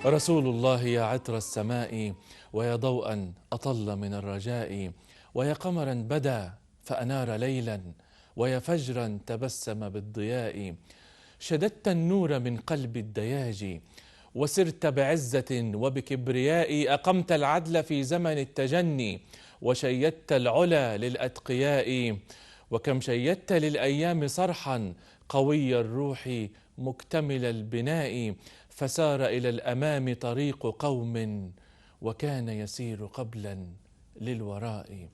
رسول الله يا عطر السماء، ويا ضوءا أطل من الرجاء، ويا قمرا بدا فأنار ليلا، ويا فجرا تبسم بالضياء. شددت النور من قلب الدياج، وسرت بعزة وبكبرياء. أقمت العدل في زمن التجني، وشيدت العلا للأتقياء. وكم شيدت للأيام صرحا قوي الروح مكتمل البناء، فسار إلى الأمام طريق قوم، وكان يسير قبلا للوراء.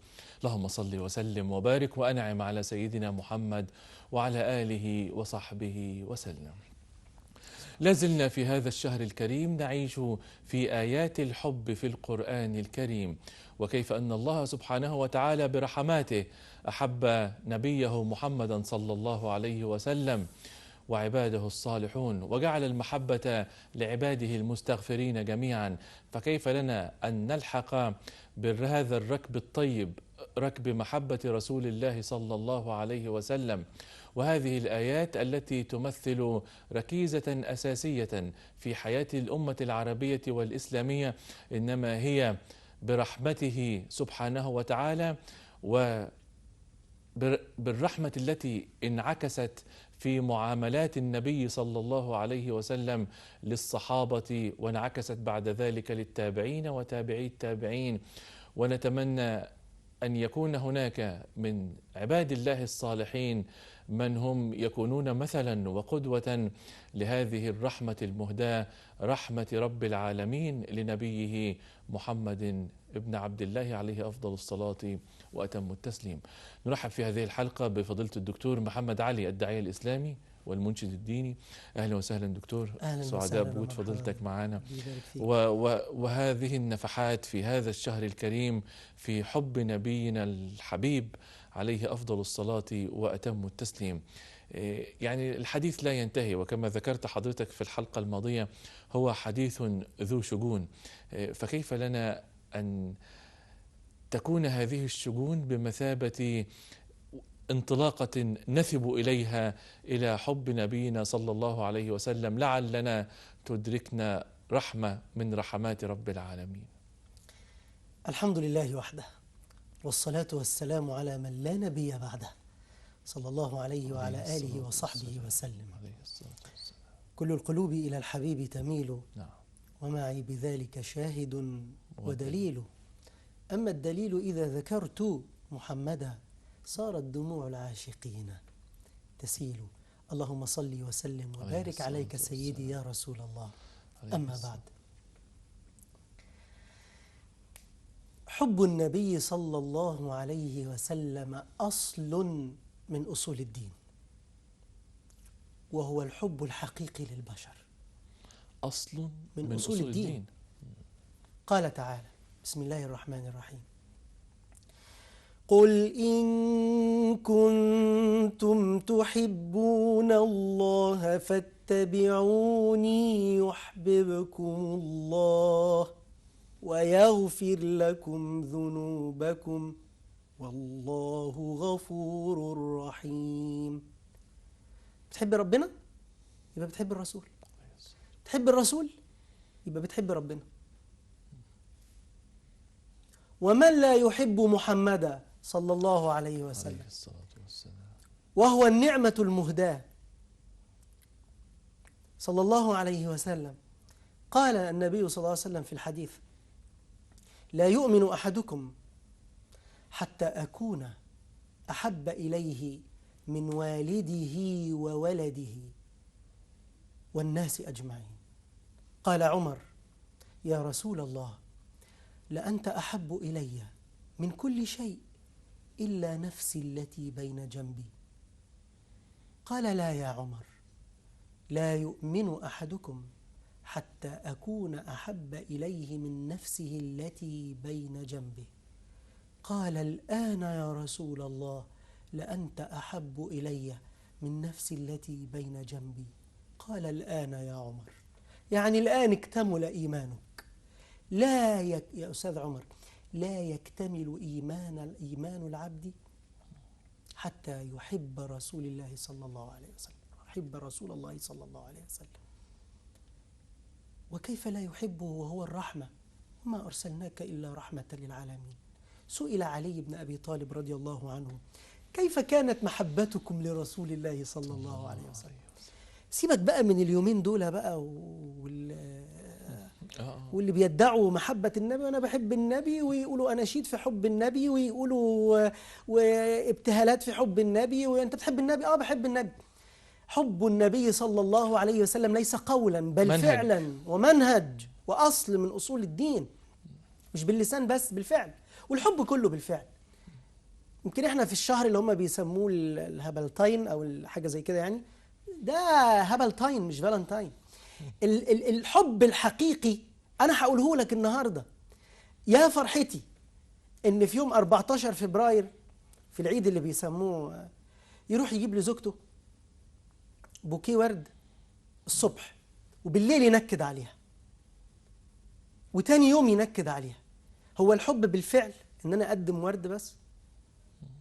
اللهم صل وسلم وبارك وأنعم على سيدنا محمد وعلى آله وصحبه وسلم. لازلنا في هذا الشهر الكريم نعيش في آيات الحب في القرآن الكريم، وكيف أن الله سبحانه وتعالى برحماته أحب نبيه محمدا صلى الله عليه وسلم وعباده الصالحون، وجعل المحبة لعباده المستغفرين جميعا. فكيف لنا أن نلحق بهذا الركب الطيب، ركب محبة رسول الله صلى الله عليه وسلم؟ وهذه الآيات التي تمثل ركيزة أساسية في حياة الأمة العربية والإسلامية، إنما هي برحمته سبحانه وتعالى وبالرحمة التي انعكست في معاملات النبي صلى الله عليه وسلم للصحابة، وانعكست بعد ذلك للتابعين وتابعي التابعين. ونتمنى أن يكون هناك من عباد الله الصالحين من هم يكونون مثلا وقدوة لهذه الرحمة المهداة، رحمة رب العالمين لنبيه محمد ابن عبد الله عليه أفضل الصلاة وأتم التسليم. نرحب في هذه الحلقة بفضيلة الدكتور محمد علي، الداعية الإسلامي والمنشد الديني. أهلا وسهلا دكتور، سعداء بوجود فضيلتك معنا. وهذه النفحات في هذا الشهر الكريم في حب نبينا الحبيب عليه أفضل الصلاة وأتم التسليم. يعني الحديث لا ينتهي، وكما ذكرت حضرتك في الحلقة الماضية هو حديث ذو شجون. فكيف لنا أن تكون هذه الشجون بمثابة انطلاقة نثب إليها إلى حب نبينا صلى الله عليه وسلم، لعلنا تدركنا رحمة من رحمات رب العالمين. الحمد لله وحده، والصلاة والسلام على من لا نبي بعده، صلى الله عليه وعلى آله وصحبه وسلم. كل القلوب إلى الحبيب تميل، ومعي بذلك شاهد ودليل. أما الدليل إذا ذكرت محمدا، صارت دموع العاشقين تسيل. اللهم صل وسلم وبارك عليك سيدي يا رسول الله. أما بعد، حب النبي صلى الله عليه وسلم أصل من أصول الدين، وهو الحب الحقيقي للبشر. أصل من أصول الدين. قال تعالى: بسم الله الرحمن الرحيم: قل إن كنتم تحبون الله فاتبعوني يحببكم الله ويغفر لكم ذنوبكم والله غفور رحيم. بتحب ربنا يبقى بتحب الرسول، بتحب الرسول يبقى بتحب ربنا. ومن لا يحب محمدا صلى الله عليه وسلم وهو النعمة المهداة صلى الله عليه وسلم، قال النبي صلى الله عليه وسلم في الحديث: لا يؤمن أحدكم حتى أكون أحب إليه من والده وولده والناس أجمعين. قال عمر: يا رسول الله، لأنت أحب إلي من كل شيء إلا نفسي التي بين جنبي. قال: لا يا عمر، لا يؤمن أحدكم حتى أكون أحب إليه من نفسه التي بين جنبه. قال: الآن يا رسول الله، لأنت أحب إلي من نفسي التي بين جنبي. قال: الآن يا عمر، يعني الآن اكتمل إيمانك. يا أستاذ عمر، لا يكتمل إيمان العبد حتى يحب رسول الله صلى الله عليه وسلم، يحب رسول الله صلى الله عليه وسلم. وكيف لا يحبه وهو الرحمة؟ وما أرسلناك إلا رحمة للعالمين. سئل علي بن أبي طالب رضي الله عنه: كيف كانت محبتكم لرسول الله صلى الله عليه وسلم؟ سيبك بقى من اليومين دول بقى واللي بيدعوا محبة النبي وأنا بحب النبي، ويقولوا أناشيد في حب النبي، ويقولوا وابتهالات في حب النبي، وأنت بتحب النبي؟ بحب النبي. حب النبي صلى الله عليه وسلم ليس قولا بل منهج. فعلا ومنهج وأصل من أصول الدين، مش باللسان بس، بالفعل. والحب كله بالفعل. يمكن احنا في الشهر اللي هم بيسموه الهبلتاين او حاجه زي كده، يعني ده هبلتاين مش فالنتاين. الحب الحقيقي انا هقوله لك النهارده. يا فرحتي ان في يوم 14 فبراير في العيد اللي بيسموه، يروح يجيب لزوجته بوكيه ورد الصبح، وبالليل ينكد عليها، وتاني يوم ينكد عليها. هو الحب بالفعل ان انا اقدم ورد بس؟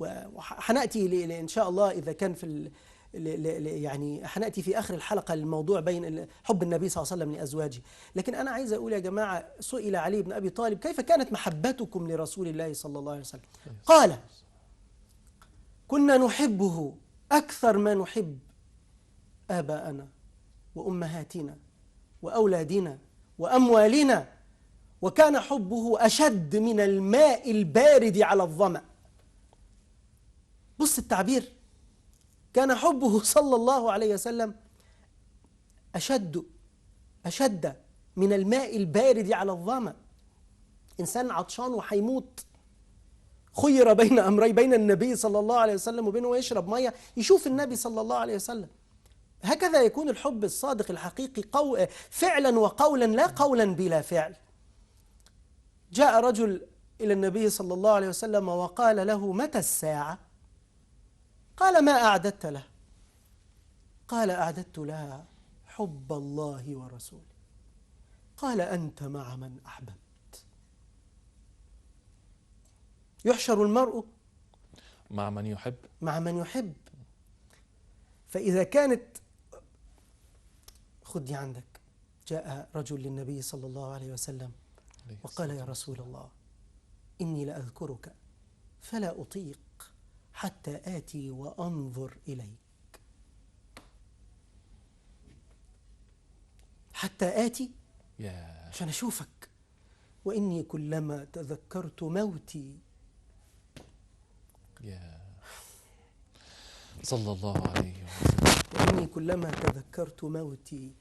وهنأتي إن شاء الله إذا كان في يعني هنأتي في آخر الحلقة الموضوع بين حب النبي صلى الله عليه وسلم لأزواجه. لكن أنا عايز أقول يا جماعة، سئل علي بن أبي طالب: كيف كانت محبتكم لرسول الله صلى الله عليه وسلم؟ قال: كنا نحبه أكثر ما نحب آباءنا وأمهاتنا وأولادنا وأموالنا، وكان حبه أشد من الماء البارد على الظمأ. بص التعبير، كان حبه صلى الله عليه وسلم أشد من الماء البارد على الظمأ. إنسان عطشان وحيموت، خير بين أمرين، بين النبي صلى الله عليه وسلم وبينه يشرب مية يشوف النبي صلى الله عليه وسلم. هكذا يكون الحب الصادق الحقيقي، فعلا وقولا، لا قولا بلا فعل. جاء رجل إلى النبي صلى الله عليه وسلم وقال له: متى الساعة؟ قال: ما أعددت له؟ قال: أعددت لها حب الله ورسوله. قال: أنت مع من أحببت. يحشر المرء مع من يحب. مع من يحب. فإذا كانت، خد دي عندك، جاء رجل للنبي صلى الله عليه وسلم وقال: يا رسول الله، إني لأذكرك فلا أطيق حتى آتي وأنظر إليك. حتى آتي عشان أشوفك، وإني كلما تذكرت موتي. صلى الله عليه وسلم. وإني كلما تذكرت موتي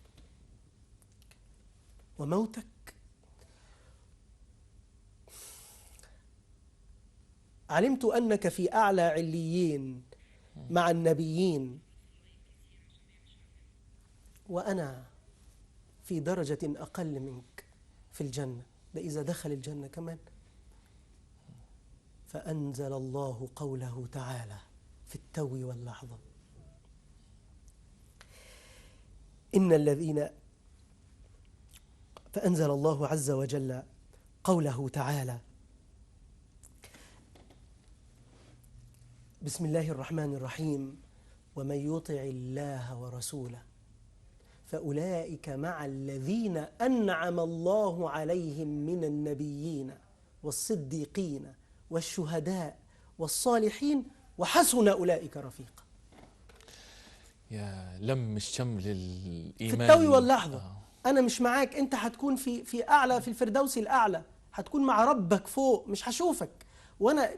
وموتك علمت أنك في أعلى عليين مع النبيين، وأنا في درجة أقل منك في الجنة. ده إذا دخل الجنة كمان. فأنزل الله قوله تعالى في التو واللحظة: إن الذين، فأنزل الله عز وجل قوله تعالى: بسم الله الرحمن الرحيم: ومن يطع الله ورسوله فأولئك مع الذين أنعم الله عليهم من النبيين والصديقين والشهداء والصالحين وحسن أولئك رفيقا. يا لم الشمل الإيمان في التو واللحظة. أنا مش معاك، أنت هتكون في أعلى، في الفردوس الأعلى، هتكون مع ربك فوق، مش هشوفك. وأنا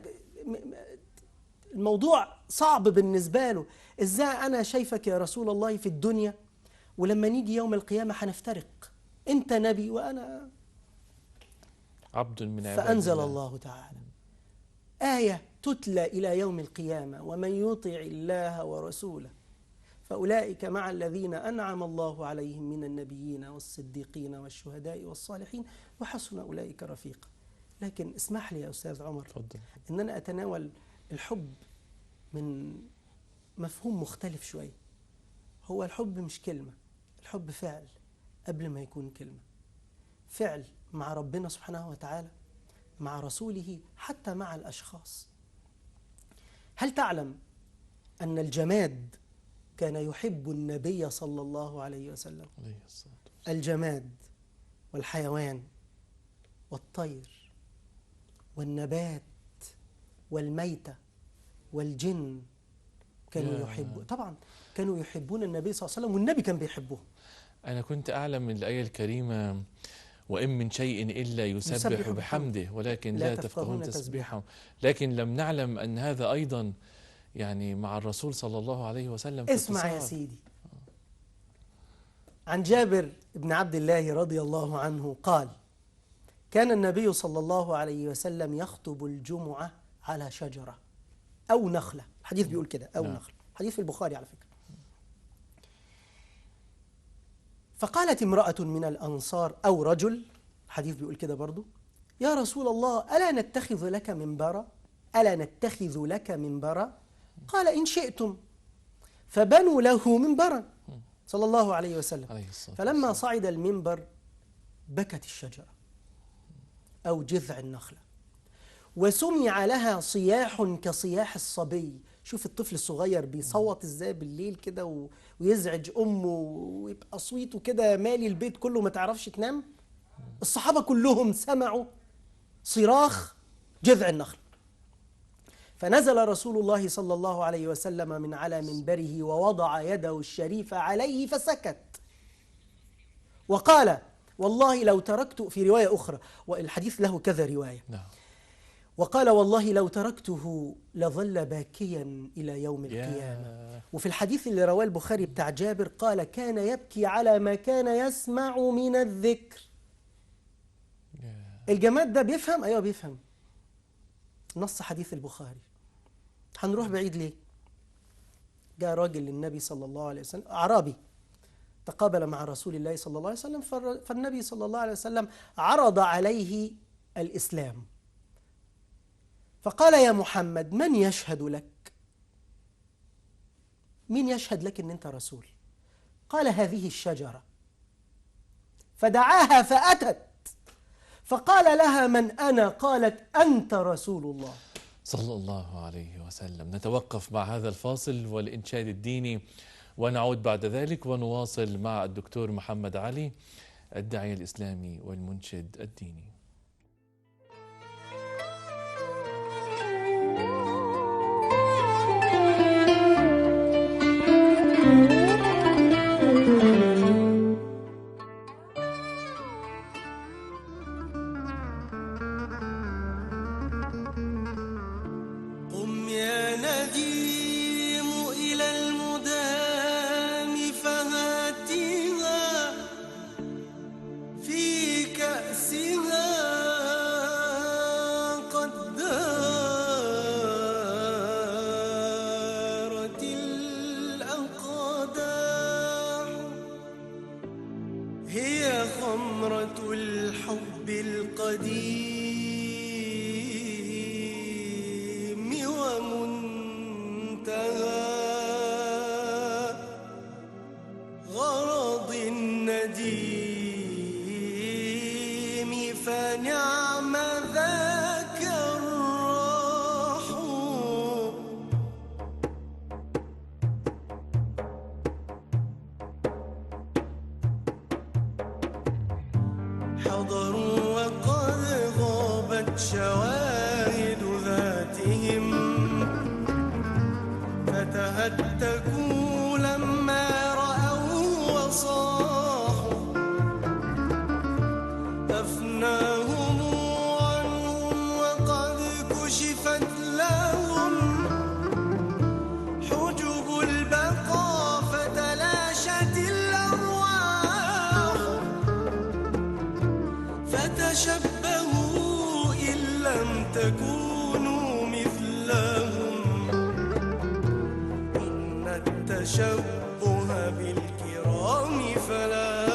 الموضوع صعب بالنسبة له. إزاي أنا شايفك يا رسول الله في الدنيا، ولما نيجي يوم القيامة هنفترق، أنت نبي وأنا عبد من عباد فأنزل الله تعالى آية تتلى إلى يوم القيامة: ومن يطع الله ورسوله فأولئك مع الذين أنعم الله عليهم من النبيين والصديقين والشهداء والصالحين وحسن أولئك رفيقا. لكن اسمح لي يا أستاذ عمر، تفضل. إن أنا أتناول الحب من مفهوم مختلف شوي. هو الحب مش كلمة، الحب فعل قبل ما يكون كلمة. فعل مع ربنا سبحانه وتعالى، مع رسوله، حتى مع الأشخاص. هل تعلم أن الجماد كان يحب النبي صلى الله عليه وسلم؟ الجماد والحيوان والطير والنبات والميتة والجن كانوا يحبون، طبعا كانوا يحبون النبي صلى الله عليه وسلم، والنبي كان بيحبهم. أنا كنت أعلم من الآية الكريمة: وإن من شيء إلا يسبح بحمده ولكن لا تفقهون تسبيحه. لكن لم نعلم أن هذا أيضا يعني مع الرسول صلى الله عليه وسلم في اسمع يا اتصال. سيدي، عن جابر بن عبد الله رضي الله عنه قال: كان النبي صلى الله عليه وسلم يخطب الجمعة على شجرة أو نخلة، الحديث بيقول كده أو نخلة، حديث في البخاري على فكرة. فقالت امرأة من الأنصار أو رجل، الحديث بيقول كده برضو: يا رسول الله ألا نتخذ لك منبرا؟ ألا نتخذ لك منبرا؟ قال: إن شئتم. فبنوا له منبرا صلى الله عليه وسلم. فلما صعد المنبر بكت الشجرة أو جذع النخلة، وسمع لها صياح كصياح الصبي. شوف الطفل الصغير بيصوت ازاي بالليل كده ويزعج أمه ويبقى صويته كده مالي البيت كله ما تعرفش تنام. الصحابة كلهم سمعوا صراخ جذع النخل. فنزل رسول الله صلى الله عليه وسلم من على منبره ووضع يده الشريفة عليه فسكت، وقال: والله لو تركت، في رواية أخرى والحديث له كذا رواية، وقال: والله لو تركته لظل باكيا إلى يوم القيامة. وفي الحديث اللي رواه البخاري بتاع جابر قال: كان يبكي على ما كان يسمع من الذكر. الجماد ده بيفهم؟ أيوة بيفهم نص حديث البخاري. هنروح بعيد ليه؟ جاء راجل للنبي صلى الله عليه وسلم أعرابي، تقابل مع رسول الله صلى الله عليه وسلم، فالنبي صلى الله عليه وسلم عرض عليه الإسلام، فقال: يا محمد من يشهد لك؟ مين يشهد لك أن أنت رسول؟ قال: هذه الشجرة. فدعاها فأتت، فقال لها: من أنا؟ قالت: أنت رسول الله صلى الله عليه وسلم. نتوقف مع هذا الفاصل والإنشاد الديني ونعود بعد ذلك ونواصل مع الدكتور محمد علي، الداعية الإسلامي والمنشد الديني. فتشبهوا إن لم تكونوا مثلهم، إن التشبه بالكرام فلاح.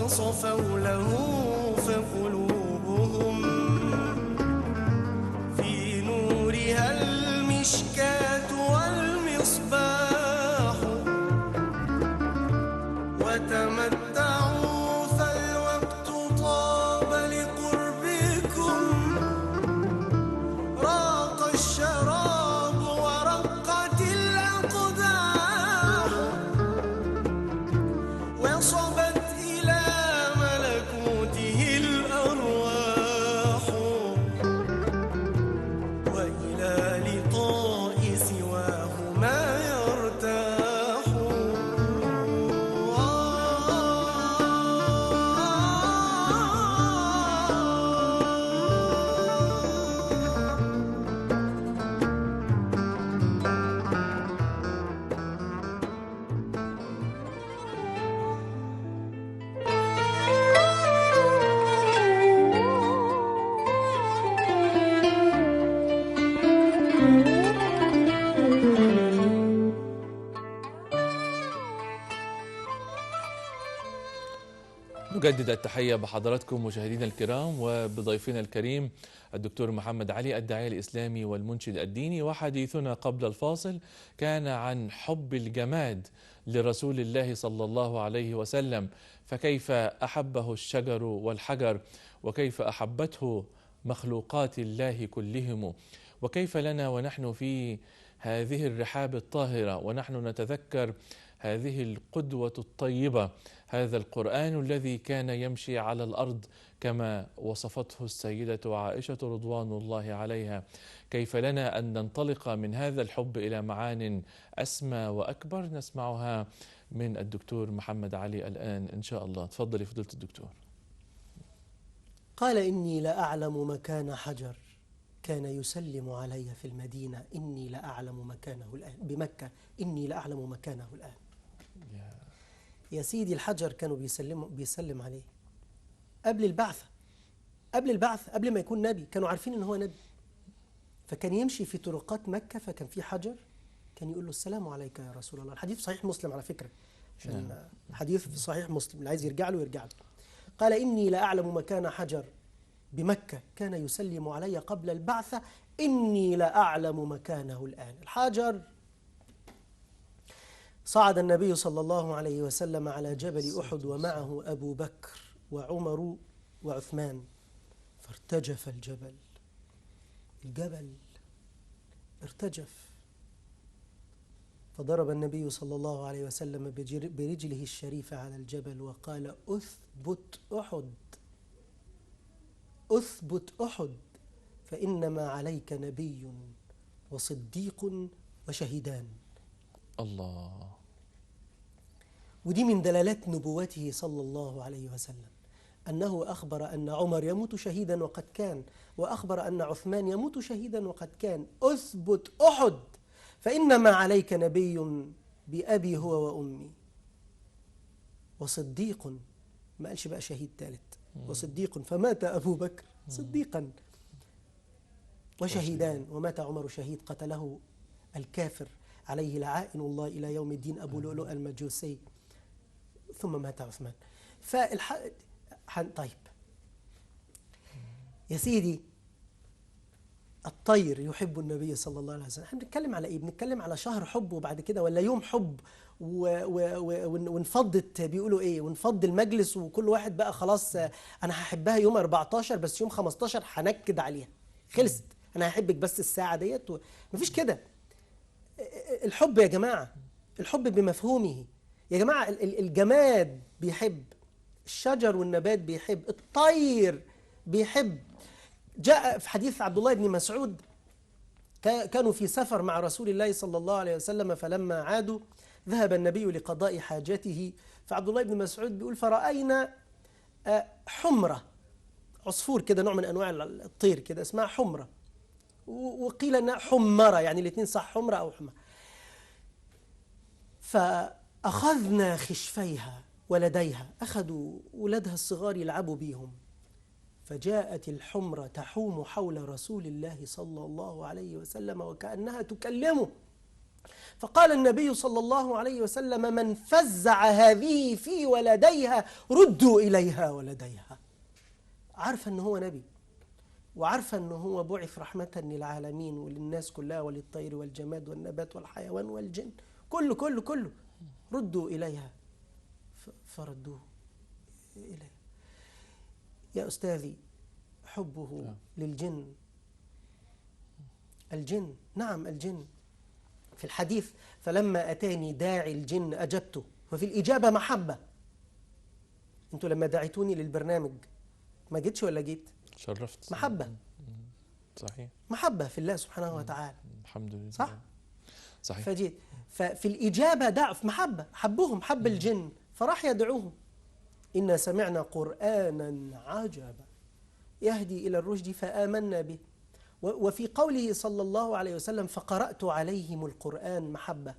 صفوا له فقلوبهم في نورها المشكاة والمصباح. نجدد التحية بحضراتكم مشاهدينا الكرام وبضيفنا الكريم الدكتور محمد علي الداعية الإسلامي والمنشد الديني. وحديثنا قبل الفاصل كان عن حب الجماد لرسول الله صلى الله عليه وسلم، فكيف أحبه الشجر والحجر، وكيف أحبته مخلوقات الله كلهم، وكيف لنا ونحن في هذه الرحاب الطاهرة ونحن نتذكر هذه القدوة الطيبة، هذا القرآن الذي كان يمشي على الأرض كما وصفته السيدة عائشة رضوان الله عليها. كيف لنا أن ننطلق من هذا الحب إلى معان أسمى وأكبر؟ نسمعها من الدكتور محمد علي الآن إن شاء الله. تفضلي فضيلة الدكتور. قال إني لأعلم مكان حجر كان يسلم علي في المدينة، إني لأعلم مكانه الآن بمكة، إني لأعلم مكانه الآن. يا سيدي الحجر كانوا بيسلم عليه قبل البعثة، قبل ما يكون نبي كانوا عارفين إن هو نبي. فكان يمشي في طرقات مكة فكان في حجر كان يقول له السلام عليك يا رسول الله. الحديث في صحيح مسلم على فكرة، عشان حديث في صحيح مسلم اللي عايز يرجع له. قال إني لأعلم مكان حجر بمكة كان يسلم علي قبل البعثة، إني لأعلم مكانه الآن. الحجر صعد النبي صلى الله عليه وسلم على جبل أحد ومعه أبو بكر وعمر وعثمان، فارتجف الجبل ارتجف، فضرب النبي صلى الله عليه وسلم برجله الشريفة على الجبل وقال أثبت أحد فإنما عليك نبي وصديق وشهيدان. الله. ودي من دلالات نبوته صلى الله عليه وسلم، أنه أخبر أن عمر يموت شهيدا وقد كان، وأخبر أن عثمان يموت شهيدا وقد كان. أثبت أحد فإنما عليك نبي بأبي هو وأمي وصديق، ما قالش بقى شهيد ثالث، وصديق فمات أبو بكر صديقا، وشهيدان ومات عمر شهيد قتله الكافر عليه لعائن الله إلى يوم الدين أبو لؤلؤ المجوسي، ثم مات عثمان. طيب يا سيدي، الطير يحب النبي صلى الله عليه وسلم. احنا بنتكلم على ايه؟ بنتكلم على شهر حب وبعد كده، ولا يوم حب ونفضت بيقولوا ايه، ونفض المجلس وكل واحد بقى خلاص انا هحبها يوم 14 بس يوم 15 هنكد عليها، خلصت انا هحبك بس الساعه ديت مفيش كده. الحب يا جماعه، الحب بمفهومه يا جماعه. الجماد بيحب، الشجر والنبات بيحب، الطير بيحب. جاء في حديث عبد الله بن مسعود، كانوا في سفر مع رسول الله صلى الله عليه وسلم، فلما عادوا ذهب النبي لقضاء حاجته، فعبد الله بن مسعود بيقول فرأينا حمرة، عصفور كده، نوع من أنواع الطير كده اسمها حمرة، وقيل أنها حمرة، يعني الاثنين صح، حمرة أو حمرة. فأخذنا خشفيها ولديها، أخذوا ولدها الصغار يلعبوا بيهم، فجاءت الحمرة تحوم حول رسول الله صلى الله عليه وسلم وكأنها تكلمه، فقال النبي صلى الله عليه وسلم من فزع هذه في ولديها ردوا إليها ولديها. عارفة أنه هو نبي، وعارفة أنه هو بعث رحمة للعالمين وللناس كلها وللطير والجماد والنبات والحيوان والجن، كله ردوا إليها، فردوه إليه. يا أستاذي، حبه للجن، الجن، نعم الجن. في الحديث فلما أتاني داعي الجن أجبته، وفي الإجابة محبة. أنتوا لما دعيتوني للبرنامج ما جيتش ولا جيت؟ شرفت. محبة. صحيح، محبة في الله سبحانه وتعالى. الحمد لله. صح؟ صحيح. فجيت، ففي الإجابة دعوا في محبة، حبهم، حب الجن، فراح يدعوهم. إنا سمعنا قرآنا عجبا يهدي إلى الرشد فآمنا به. وفي قوله صلى الله عليه وسلم فقرأت عليهم القرآن محبة،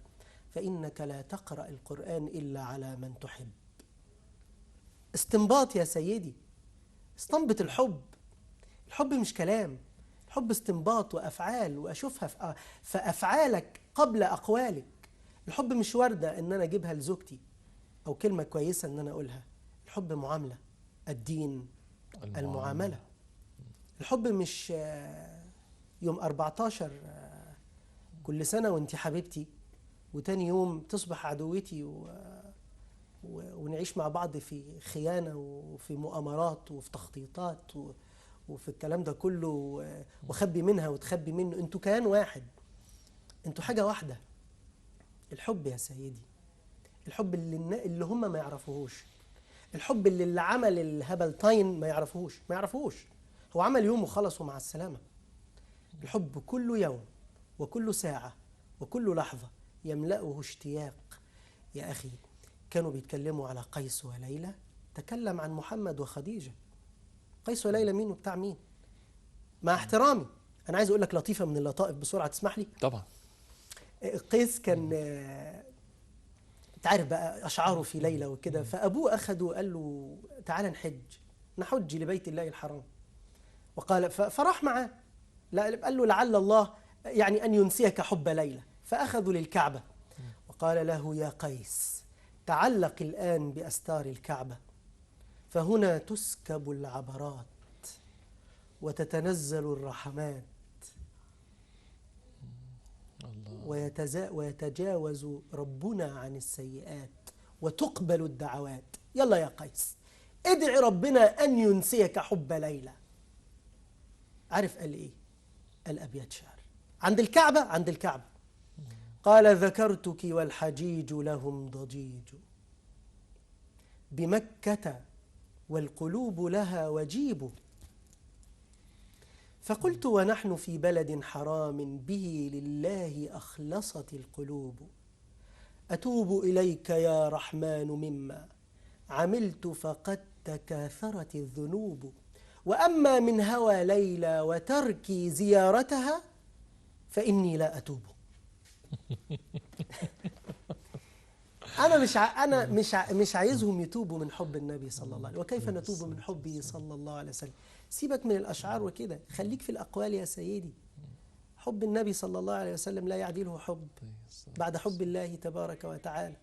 فإنك لا تقرأ القرآن إلا على من تحب. استنباط يا سيدي، استنبط الحب. الحب مش كلام، الحب استنباط وأفعال، وأشوفها في أفعالك قبل أقوالك. الحب مش وردة إن أنا أجيبها لزوجتي أو كلمة كويسة إن أنا أقولها. الحب معاملة، الدين المعاملة. الحب مش يوم 14 كل سنة وانت حبيبتي، وتاني يوم تصبح عدوتي ونعيش مع بعض في خيانة وفي مؤامرات وفي تخطيطات وفي الكلام ده كله، وخبي منها وتخبي منه. انتوا كيان واحد، انتوا حاجة واحدة. الحب يا سيدي، الحب اللي هم ما يعرفوهوش، الحب اللي عمل الهابلتاين ما يعرفوهوش. هو عمل يوم وخلص ومع السلامة. الحب كل يوم وكل ساعة وكل لحظة يملأه اشتياق. يا أخي كانوا بيتكلموا على قيس وليلى، تكلم عن محمد وخديجة. قيس وليلى مين وبتاع مين؟ مع احترامي أنا عايز أقول لك لطيفة من اللطائف بسرعة، تسمح لي؟ طبعا. قيس كان تعرف بقى أشعاره في ليلى وكده، فأبوه أخده قال له تعال نحج لبيت الله الحرام. وقال فراح معاه، قال له لعل الله يعني أن ينسيك حب ليلى، فأخذوا للكعبة وقال له يا قيس تعلق الآن بأستار الكعبة، فهنا تسكب العبرات وتتنزل الرحمات ويتجاوز ربنا عن السيئات وتقبل الدعوات. يلا يا قيس ادعي ربنا أن ينسيك حب ليلى. عارف قال إيه؟ قال أبيات شعر عند الكعبة. قال ذكرتك والحجيج لهم ضجيج، بمكة والقلوب لها وجيب، فقلت ونحن في بلد حرام به لله أخلصت القلوب، أتوب إليك يا رحمن مما عملت فقد تكاثرت الذنوب، وأما من هوى ليلى وتركي زيارتها فإني لا أتوب. أنا مش عايزهم يتوبوا من حب النبي صلى الله عليه وسلم. وكيف نتوب من حبه صلى الله عليه وسلم؟ سيبك من الأشعار وكده، خليك في الأقوال يا سيدي. حب النبي صلى الله عليه وسلم لا يعدله حب بعد حب الله تبارك وتعالى.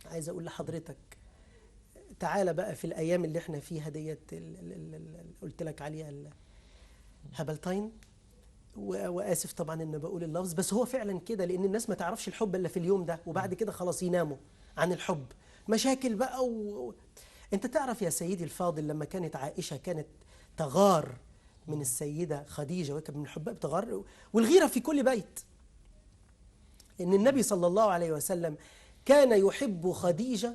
عايز أقول لحضرتك تعالى بقى في الأيام اللي احنا فيها ديت قلت لك عليها الهابلتاين، وآسف طبعا إن بقول اللفظ، بس هو فعلا كده، لأن الناس ما تعرفش الحب إلا في اليوم ده، وبعد كده خلاص يناموا عن الحب. مشاكل بقى أنت تعرف يا سيدي الفاضل لما كانت عائشة كانت تغار من السيدة خديجة، وكان من الحباب تغار، والغيرة في كل بيت. إن النبي صلى الله عليه وسلم كان يحب خديجة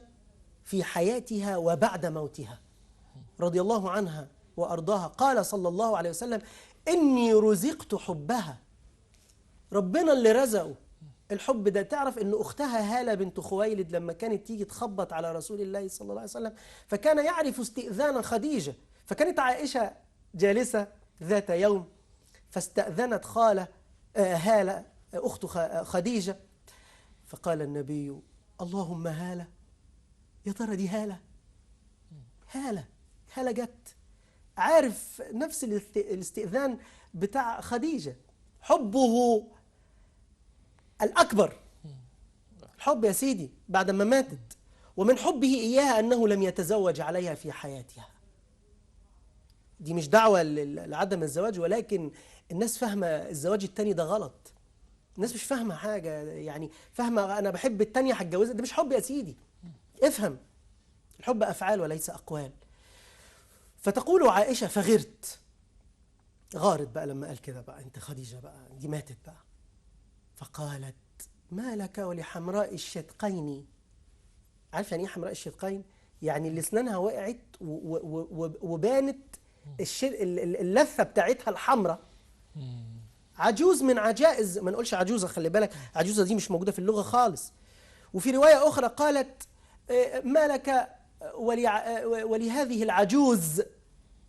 في حياتها وبعد موتها رضي الله عنها وأرضاها. قال صلى الله عليه وسلم إني رزقت حبها، ربنا اللي رزقه الحب ده. تعرف إن أختها هالة بنت خويلد لما كانت تيجي تخبط على رسول الله صلى الله عليه وسلم فكان يعرف استئذان خديجة، فكانت عائشة جالسة ذات يوم فاستأذنت خالة هالة أخت خديجة، فقال النبي اللهم هالة، يا ترى دي هالة جت. عارف نفس الاستئذان بتاع خديجة، حبه الأكبر الحب يا سيدي بعد ما ماتت، ومن حبه إياها أنه لم يتزوج عليها في حياتها. دي مش دعوة لعدم الزواج، ولكن الناس فاهمة الزواج التاني ده غلط. الناس مش فاهمة حاجة، يعني فاهمة أنا بحب التانية هتجوزها، ده مش حب يا سيدي. افهم الحب أفعال وليس أقوال. فتقول عائشة غارت بقى لما قال كده بقى، انت خديجة بقى دي ماتت بقى. فقالت ما لك ولحمراء الشدقين. عارف يعني ايه حمراء الشدقين؟ يعني اللي اسنانها وقعت وبانت اللثة بتاعتها الحمراء. عجوز من عجائز، ما نقولش عجوزة، خلي بالك عجوزة دي مش موجودة في اللغة خالص. وفي رواية أخرى قالت ما لك ولهذه العجوز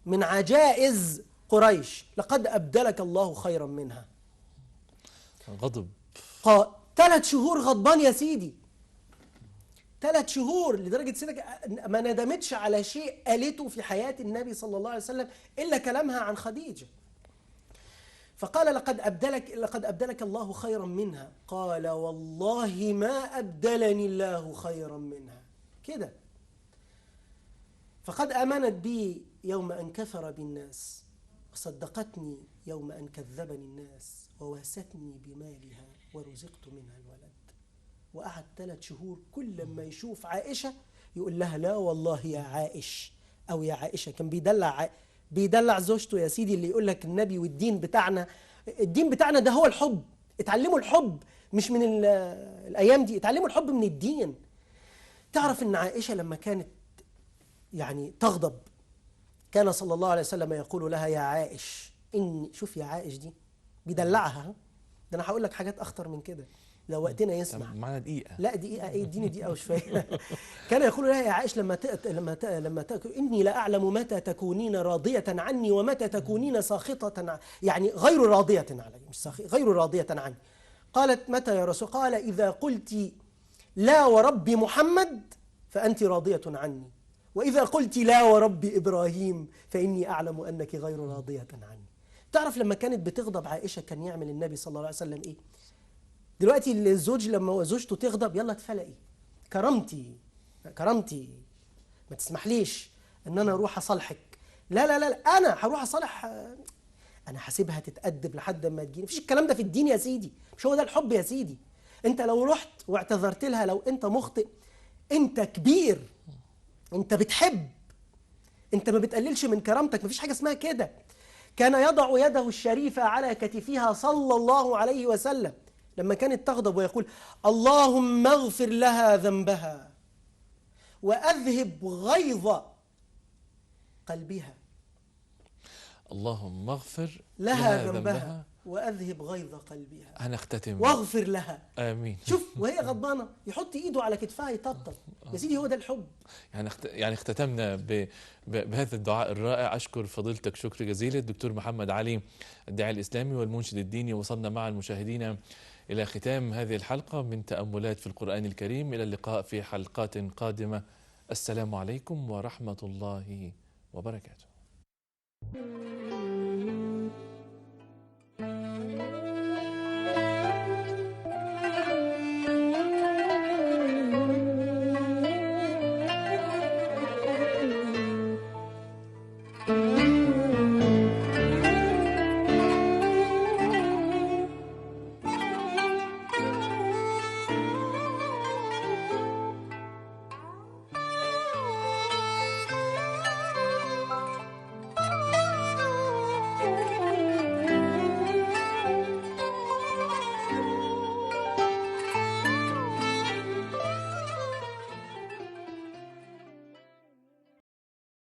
من عجائز قريش لقد أبدلك الله خيرا منها. غضب 3 شهور غضبان يا سيدي، 3 شهور، لدرجة سيدك ما ندمتش على شيء قالته في حياة النبي صلى الله عليه وسلم إلا كلامها عن خديجة. فقال لقد أبدلك الله خيرا منها. قال والله ما أبدلني الله خيرا منها. كده فقد آمنت بي يوم أن كفر بالناس، وصدقتني يوم أن كذبني الناس، وواستني بمالها ورزقت منها الولد. وقعد 3 شهور كل ما يشوف عائشة يقول لها لا والله يا عائش أو يا عائشة. كان بيدلع زوجته يا سيدي. اللي يقول لك النبي والدين بتاعنا، الدين بتاعنا ده هو الحب. اتعلموا الحب مش من الأيام دي، اتعلموا الحب من الدين. تعرف ان عائشة لما كانت يعني تغضب كان صلى الله عليه وسلم يقول لها يا عائش إني، شوف يا عائش دي بيدلعها. ده أنا هقول لك حاجات أخطر من كده لو وقتنا يسمح. معنا دقيقة. لا دقيقة إيه، اديني دقيقة وشوية. كان يقول لها يا عائش لما تأكل إني لا أعلم متى تكونين راضية عني ومتى تكونين ساخطة يعني غير راضية علي، مش غير راضية عني. قالت متى يا رسول؟ قال إذا قلت لا ورب محمد فأنت راضية عني، وإذا قلت لا ورب إبراهيم فإني أعلم أنك غير راضية عني. تعرف لما كانت بتغضب عائشة كان يعمل النبي صلى الله عليه وسلم إيه؟ دلوقتي الزوج لما زوجته تغضب يلا اتفلقي، كرامتي ما تسمحليش ان انا اروح اصالحك. لا انا هروح اصالح، انا هسيبها تتأدب لحد ما تجيني. مفيش الكلام ده في الدين يا سيدي، مش هو ده الحب يا سيدي. انت لو رحت واعتذرت لها، لو انت مخطئ انت كبير، انت بتحب، انت ما بتقللش من كرامتك. مفيش حاجة اسمها كده. كان يضع يده الشريفة على كتفها صلى الله عليه وسلم لما كانت تغضب ويقول اللهم اغفر لها ذنبها وأذهب غيظ قلبها. اللهم اغفر لها ذنبها وأذهب غيظ قلبها. هنختتم واغفر لها. آمين. شوف وهي غضبانة يحط إيده على كتفها يطبطب. يا سيدي هو ده الحب. يعني اختتمنا بهذا الدعاء الرائع. أشكر فضيلتك شكر جزيلا الدكتور محمد علي، الداعي الإسلامي والمنشد الديني. وصلنا مع المشاهدين إلى ختام هذه الحلقة من تأملات في القرآن الكريم. إلى اللقاء في حلقات قادمة. السلام عليكم ورحمة الله وبركاته.